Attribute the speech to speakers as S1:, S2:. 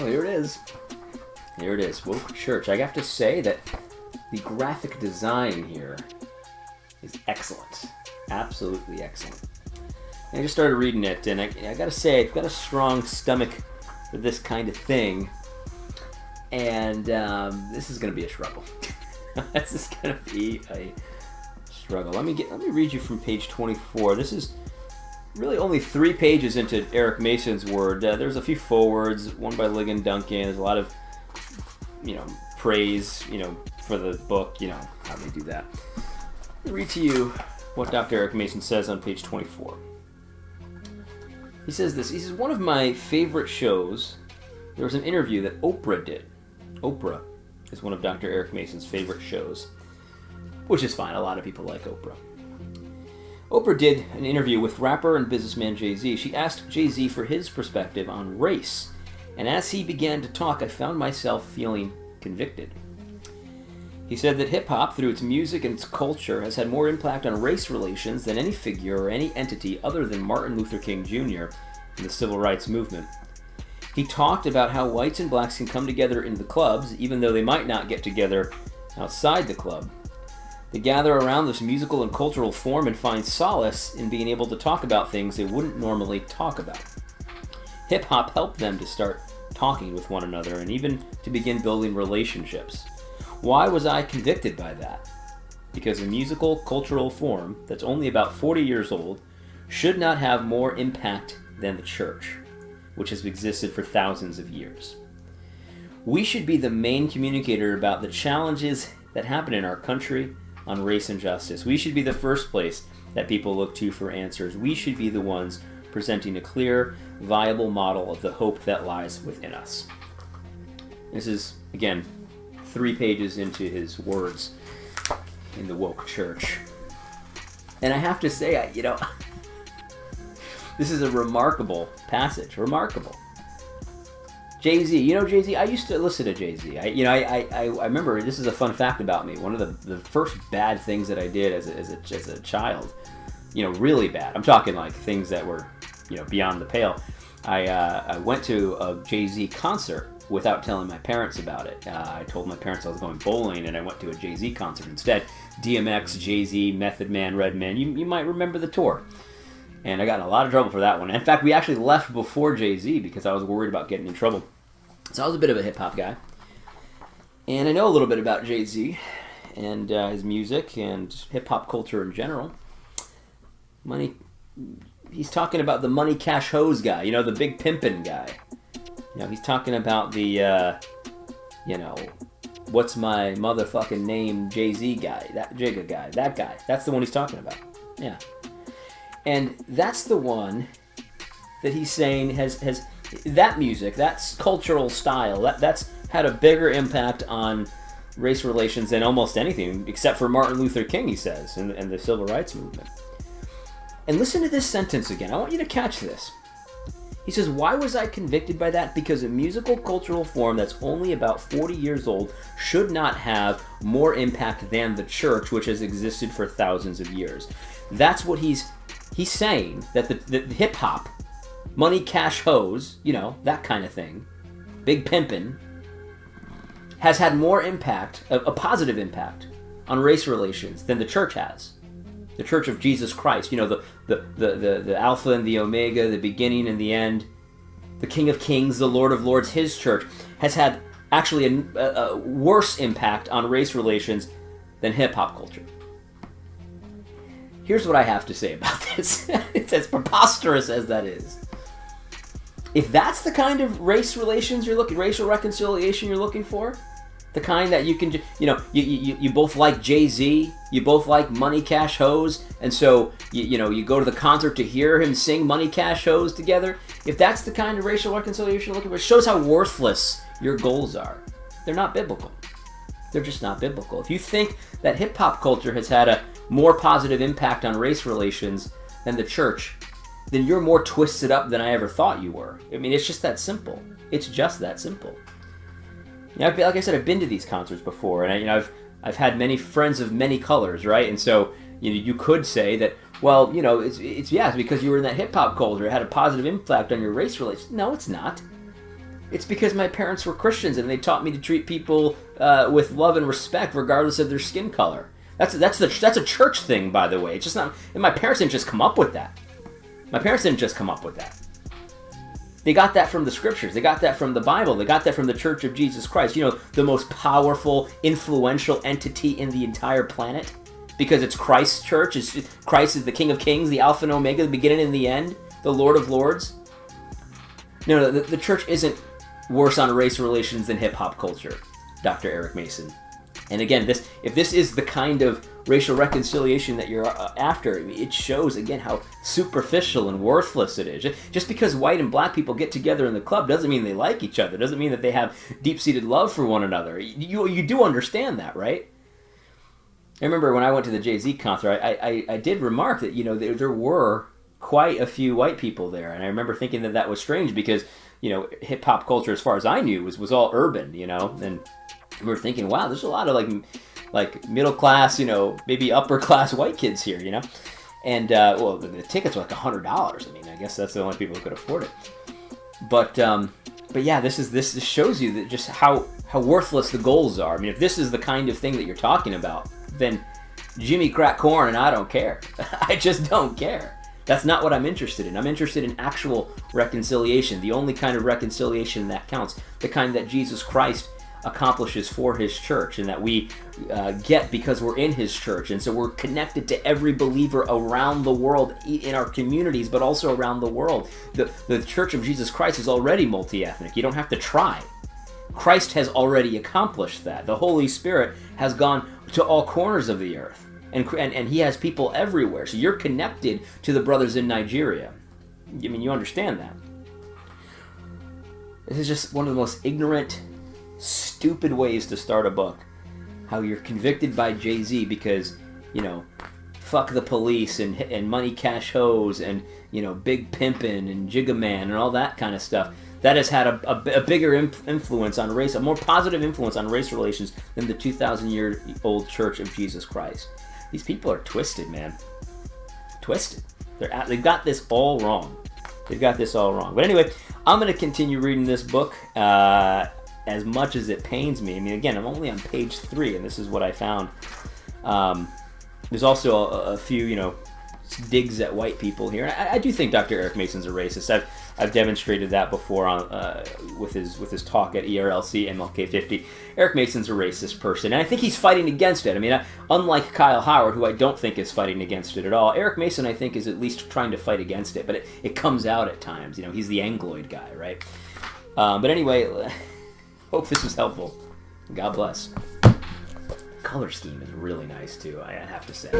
S1: Well, here it is. Here it is. Woke Church. I have to say that the graphic design here is excellent. Absolutely excellent. And I just started reading it, and I gotta say, I've got a strong stomach for this kind of thing. And this is gonna be a struggle. This is gonna be a struggle. Let me read you from page 24. This is really only 3 pages into Eric Mason's word. There's a few forewords, one by Ligon Duncan. There's a lot of, praise, for the book, how they do that. Let me read to you what Dr. Eric Mason says on page 24. He says this. He says, one of my favorite shows, there was an interview that Oprah did. Oprah is one of Dr. Eric Mason's favorite shows, which is fine. A lot of people like Oprah. Oprah did an interview with rapper and businessman Jay-Z. She asked Jay-Z for his perspective on race, and as he began to talk, I found myself feeling convicted. He said that hip-hop, through its music and its culture, has had more impact on race relations than any figure or any entity other than Martin Luther King Jr. in the Civil Rights Movement. He talked about how whites and blacks can come together in the clubs, even though they might not get together outside the club. They gather around this musical and cultural form and find solace in being able to talk about things they wouldn't normally talk about. Hip-hop helped them to start talking with one another and even to begin building relationships. Why was I convicted by that? Because a musical, cultural form that's only about 40 years old should not have more impact than the church, which has existed for thousands of years. We should be the main communicator about the challenges that happen in our country on race and justice. We should be the first place that people look to for answers. We should be the ones presenting a clear, viable model of the hope that lies within us. This is, again, 3 pages into his words in the Woke Church. And I have to say, this is a remarkable passage. Remarkable. Jay-Z. Jay-Z? I used to listen to Jay-Z. I remember, this is a fun fact about me. One of the first bad things that I did as a child, really bad. I'm talking like things that were, beyond the pale. I went to a Jay-Z concert without telling my parents about it. I told my parents I was going bowling, and I went to a Jay-Z concert instead. DMX, Jay-Z, Method Man, Redman. You might remember the tour. And I got in a lot of trouble for that one. In fact, we actually left before Jay-Z because I was worried about getting in trouble. So I was a bit of a hip-hop guy. And I know a little bit about Jay-Z and his music and hip-hop culture in general. He's talking about the money cash hose guy, the big pimpin' guy. He's talking about the, what's my motherfucking name, Jay-Z guy, that Jigga guy, that guy. That's the one he's talking about. Yeah. And that's the one that he's saying has that music, that's cultural style, that's had a bigger impact on race relations than almost anything, except for Martin Luther King, he says, and the Civil Rights Movement. And listen to this sentence again. I want you to catch this. He says, why was I convicted by that? Because a musical cultural form that's only about 40 years old should not have more impact than the church, which has existed for thousands of years. That's what he's saying, that the hip-hop, money, cash, hose, that kind of thing, big pimpin', has had more impact, a positive impact, on race relations than the church has. The Church of Jesus Christ, the Alpha and the Omega, the beginning and the end, the King of Kings, the Lord of Lords, his church, has had actually a worse impact on race relations than hip-hop culture. Here's what I have to say about this. It's as preposterous as that is. If that's the kind of racial reconciliation you're looking for, the kind that you can, you both like Jay-Z, you both like Money Cash Hose, and so, you go to the concert to hear him sing Money Cash Hose together. If that's the kind of racial reconciliation you're looking for, it shows how worthless your goals are. They're not biblical. They're just not biblical. If you think that hip-hop culture has had a more positive impact on race relations than the church, then you're more twisted up than I ever thought you were. I mean, it's just that simple. It's just that simple. Like I said, I've been to these concerts before, and I've had many friends of many colors, right? And so you could say that, well, it's because you were in that hip hop culture, it had a positive impact on your race relations. No, it's not. It's because my parents were Christians and they taught me to treat people with love and respect regardless of their skin color. That's a church thing, by the way. It's just not. And my parents didn't just come up with that. They got that from the scriptures. They got that from the Bible. They got that from the Church of Jesus Christ. You know, the most powerful, influential entity in the entire planet. Because it's Christ's church. Christ is the King of Kings, the Alpha and Omega, the beginning and the end, the Lord of Lords. No, the church isn't worse on race relations than hip-hop culture, Dr. Eric Mason. And again, if this is the kind of racial reconciliation that you're after, it shows, again, how superficial and worthless it is. Just because white and black people get together in the club doesn't mean they like each other. Doesn't mean that they have deep-seated love for one another. You do understand that, right? I remember when I went to the Jay-Z concert, I did remark that, you know, there were quite a few white people there. And I remember thinking that was strange because, you know, hip-hop culture, as far as I knew, was all urban, you know? And we were thinking, wow, there's a lot of, like middle-class, you know, maybe upper-class white kids here, you know? And, well, the tickets were like $100. I mean, I guess that's the only people who could afford it. But yeah, this shows you that just how worthless the goals are. I mean, if this is the kind of thing that you're talking about, then Jimmy crack corn and I don't care. I just don't care. That's not what I'm interested in. I'm interested in actual reconciliation, the only kind of reconciliation that counts, the kind that Jesus Christ accomplishes for his church and that we get because we're in his church. And so we're connected to every believer around the world, in our communities, but also around the world. The Church of Jesus Christ is already multi-ethnic. You don't have to try. Christ has already accomplished that. The Holy Spirit has gone to all corners of the earth. And he has people everywhere. So you're connected to the brothers in Nigeria. I mean, you understand that. This is just one of the most ignorant, stupid ways to start a book. How you're convicted by Jay-Z because, you know, fuck the police and money cash hoes and, you know, big pimpin' and Jigga-Man and all that kind of stuff. That has had a bigger influence on race, a more positive influence on race relations than the 2,000-year-old Church of Jesus Christ. These people are twisted, man. Twisted. They've got this all wrong. But anyway, I'm going to continue reading this book as much as it pains me. I mean, again, I'm only on page 3, and this is what I found. There's also a few, you know, digs at white people here. And I do think Dr. Eric Mason's a racist. I've demonstrated that before with his talk at ERLC MLK 50. Eric Mason's a racist person, and I think he's fighting against it. I mean, unlike Kyle Howard, who I don't think is fighting against it at all, Eric Mason, I think, is at least trying to fight against it, but it comes out at times. You know, he's the Angloid guy, right? But anyway, hope this was helpful. God bless. Color scheme is really nice, too, I have to say.